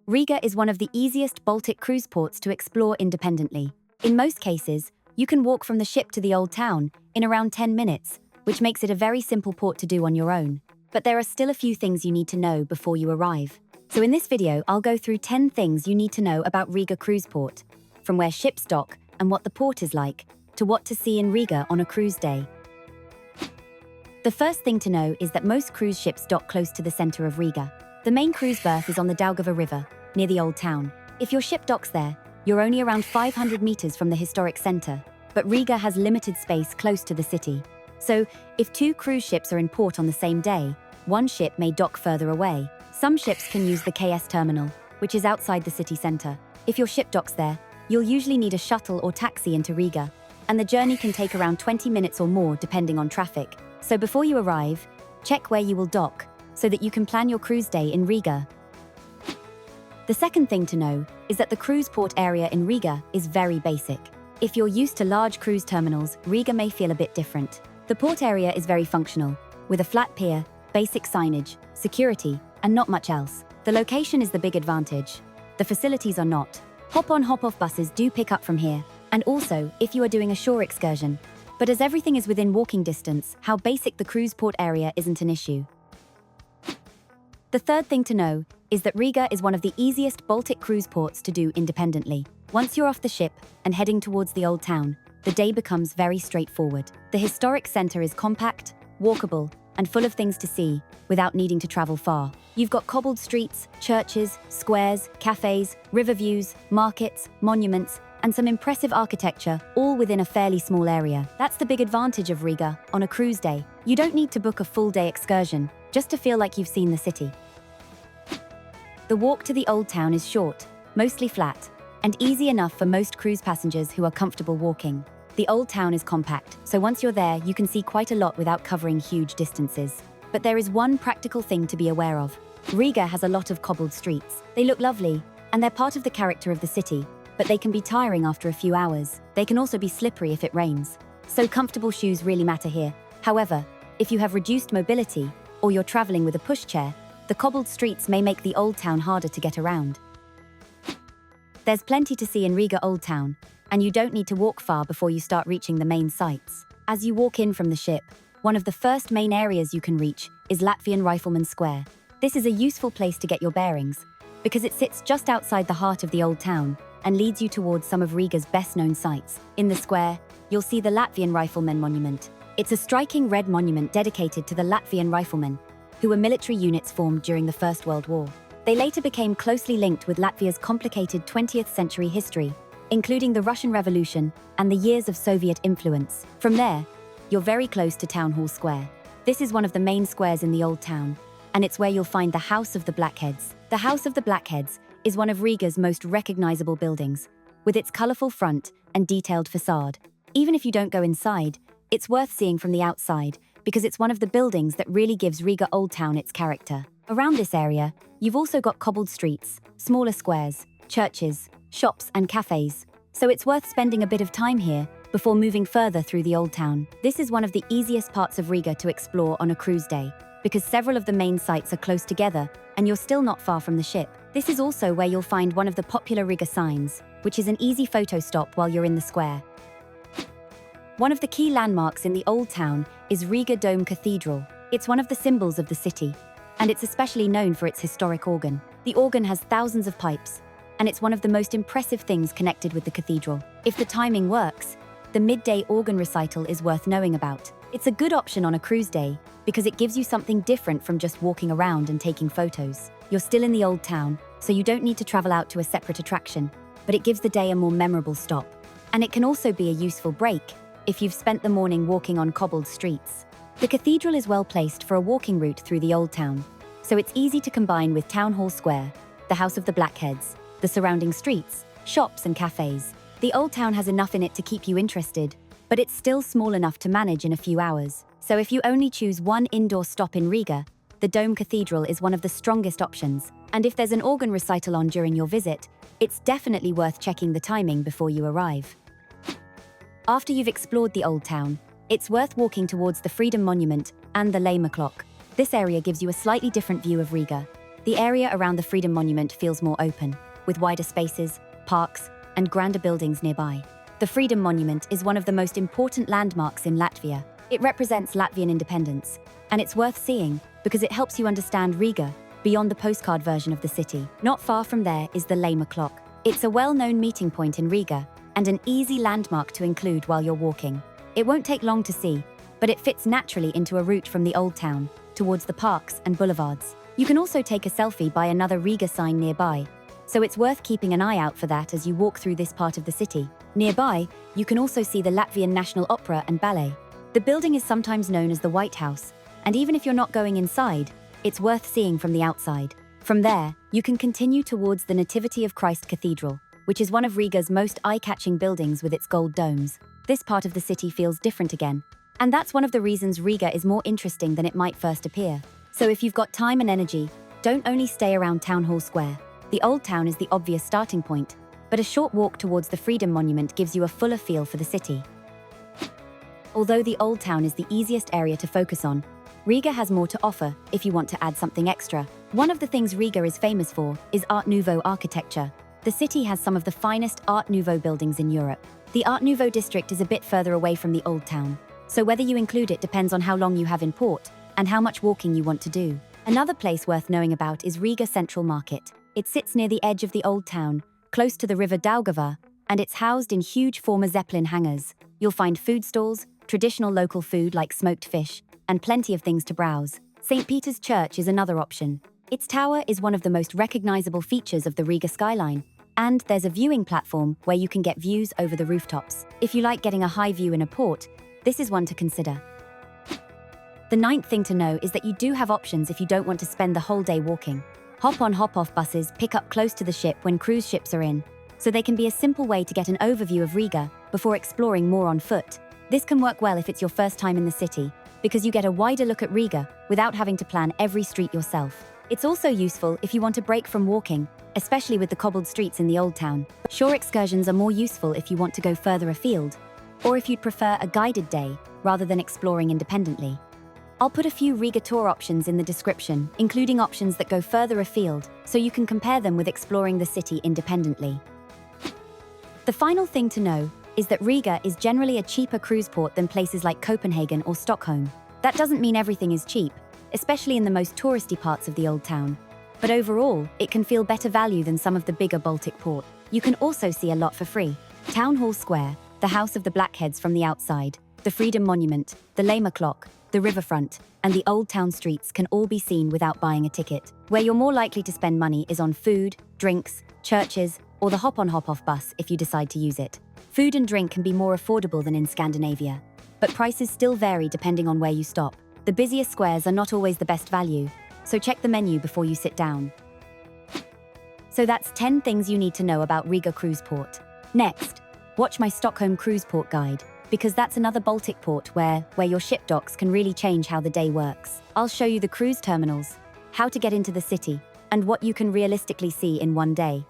Riga is one of the easiest Baltic cruise ports to explore independently. In most cases, you can walk from the ship to the Old Town in around 10 minutes, which makes it a very simple port to do on your own. But there are still a few things you need to know before you arrive. So in this video, I'll go through 10 things you need to know about Riga Cruise Port, from where ships dock and what the port is like, to what to see in Riga on a cruise day. The first thing to know is that most cruise ships dock close to the center of Riga. The main cruise berth is on the Daugava River, near the Old Town. If your ship docks there, you're only around 500 meters from the historic center, but Riga has limited space close to the city. So, if two cruise ships are in port on the same day, one ship may dock further away. Some ships can use the KS terminal, which is outside the city center. If your ship docks there, you'll usually need a shuttle or taxi into Riga, and the journey can take around 20 minutes or more depending on traffic. So before you arrive, check where you will dock, so that you can plan your cruise day in Riga. The second thing to know is that the cruise port area in Riga is very basic. If you're used to large cruise terminals, Riga may feel a bit different. The port area is very functional, with a flat pier, basic signage, security, and not much else. The location is the big advantage. The facilities are not. Hop-on, hop-off buses do pick up from here, and also if you are doing a shore excursion. But as everything is within walking distance, how basic the cruise port area isn't an issue. The third thing to know is that Riga is one of the easiest Baltic cruise ports to do independently. Once you're off the ship and heading towards the Old Town, the day becomes very straightforward. The historic center is compact, walkable, and full of things to see without needing to travel far. You've got cobbled streets, churches, squares, cafés, river views, markets, monuments, and some impressive architecture, all within a fairly small area. That's the big advantage of Riga on a cruise day. You don't need to book a full-day excursion just to feel like you've seen the city. The walk to the Old Town is short, mostly flat, and easy enough for most cruise passengers who are comfortable walking. The Old Town is compact, so once you're there, you can see quite a lot without covering huge distances. But there is one practical thing to be aware of. Riga has a lot of cobbled streets. They look lovely, and they're part of the character of the city, but they can be tiring after a few hours. They can also be slippery if it rains. So comfortable shoes really matter here. However, if you have reduced mobility, or you're traveling with a pushchair, the cobbled streets may make the Old Town harder to get around. There's plenty to see in Riga Old Town, and you don't need to walk far before you start reaching the main sites. As you walk in from the ship, one of the first main areas you can reach is Latvian Riflemen Square. This is a useful place to get your bearings, because it sits just outside the heart of the Old Town and leads you towards some of Riga's best-known sites. In the square, you'll see the Latvian Riflemen Monument. It's a striking red monument dedicated to the Latvian Riflemen, who were military units formed during the First World War. They later became closely linked with Latvia's complicated 20th century history, including the Russian Revolution and the years of Soviet influence. From there, you're very close to Town Hall Square. This is one of the main squares in the Old Town, and it's where you'll find the House of the Blackheads. The House of the Blackheads is one of Riga's most recognizable buildings, with its colorful front and detailed facade. Even if you don't go inside, it's worth seeing from the outside, because it's one of the buildings that really gives Riga Old Town its character. Around this area, you've also got cobbled streets, smaller squares, churches, shops and cafes, so it's worth spending a bit of time here before moving further through the Old Town. This is one of the easiest parts of Riga to explore on a cruise day, because several of the main sites are close together and you're still not far from the ship. This is also where you'll find one of the popular Riga signs, which is an easy photo stop while you're in the square. One of the key landmarks in the Old Town is Riga Dome Cathedral. It's one of the symbols of the city, and it's especially known for its historic organ. The organ has thousands of pipes, and it's one of the most impressive things connected with the cathedral. If the timing works, the midday organ recital is worth knowing about. It's a good option on a cruise day because it gives you something different from just walking around and taking photos. You're still in the Old Town, so you don't need to travel out to a separate attraction, but it gives the day a more memorable stop. And it can also be a useful break if you've spent the morning walking on cobbled streets. The cathedral is well placed for a walking route through the Old Town, so it's easy to combine with Town Hall Square, the House of the Blackheads, the surrounding streets, shops and cafes. The Old Town has enough in it to keep you interested, but it's still small enough to manage in a few hours. So if you only choose one indoor stop in Riga, the Dome Cathedral is one of the strongest options. And if there's an organ recital on during your visit, it's definitely worth checking the timing before you arrive. After you've explored the Old Town, it's worth walking towards the Freedom Monument and the Laima Clock. This area gives you a slightly different view of Riga. The area around the Freedom Monument feels more open, with wider spaces, parks, and grander buildings nearby. The Freedom Monument is one of the most important landmarks in Latvia. It represents Latvian independence, and it's worth seeing because it helps you understand Riga beyond the postcard version of the city. Not far from there is the Laima Clock. It's a well-known meeting point in Riga and an easy landmark to include while you're walking. It won't take long to see, but it fits naturally into a route from the Old Town towards the parks and boulevards. You can also take a selfie by another Riga sign nearby, so it's worth keeping an eye out for that as you walk through this part of the city. Nearby, you can also see the Latvian National Opera and Ballet. The building is sometimes known as the White House, and even if you're not going inside, it's worth seeing from the outside. From there, you can continue towards the Nativity of Christ Cathedral, which is one of Riga's most eye-catching buildings with its gold domes. This part of the city feels different again, and that's one of the reasons Riga is more interesting than it might first appear. So if you've got time and energy, don't only stay around Town Hall Square. The Old Town is the obvious starting point, but a short walk towards the Freedom Monument gives you a fuller feel for the city. Although the Old Town is the easiest area to focus on, Riga has more to offer if you want to add something extra. One of the things Riga is famous for is Art Nouveau architecture. The city has some of the finest Art Nouveau buildings in Europe. The Art Nouveau district is a bit further away from the Old Town, so whether you include it depends on how long you have in port and how much walking you want to do. Another place worth knowing about is Riga Central Market. It sits near the edge of the Old Town, close to the river Daugava, and it's housed in huge former Zeppelin hangars. You'll find food stalls, traditional local food like smoked fish, and plenty of things to browse. St. Peter's Church is another option. Its tower is one of the most recognizable features of the Riga skyline, and there's a viewing platform where you can get views over the rooftops. If you like getting a high view in a port, this is one to consider. The ninth thing to know is that you do have options if you don't want to spend the whole day walking. Hop-on, hop-off buses pick up close to the ship when cruise ships are in, so they can be a simple way to get an overview of Riga before exploring more on foot. This can work well if it's your first time in the city, because you get a wider look at Riga without having to plan every street yourself. It's also useful if you want a break from walking, especially with the cobbled streets in the Old Town. Shore excursions are more useful if you want to go further afield, or if you'd prefer a guided day rather than exploring independently. I'll put a few Riga tour options in the description, including options that go further afield, so you can compare them with exploring the city independently. The final thing to know is that Riga is generally a cheaper cruise port than places like Copenhagen or Stockholm. That doesn't mean everything is cheap, especially in the most touristy parts of the Old Town. But overall, it can feel better value than some of the bigger Baltic ports. You can also see a lot for free. Town Hall Square, the House of the Blackheads from the outside, the Freedom Monument, the Laima Clock, the riverfront, and the Old Town streets can all be seen without buying a ticket. Where you're more likely to spend money is on food, drinks, churches, or the hop-on hop-off bus if you decide to use it. Food and drink can be more affordable than in Scandinavia, but prices still vary depending on where you stop. The busiest squares are not always the best value, so check the menu before you sit down. So that's 10 things you need to know about Riga Cruise Port. Next, watch my Stockholm Cruise Port guide, because that's another Baltic port where your ship docks can really change how the day works. I'll show you the cruise terminals, how to get into the city, and what you can realistically see in one day.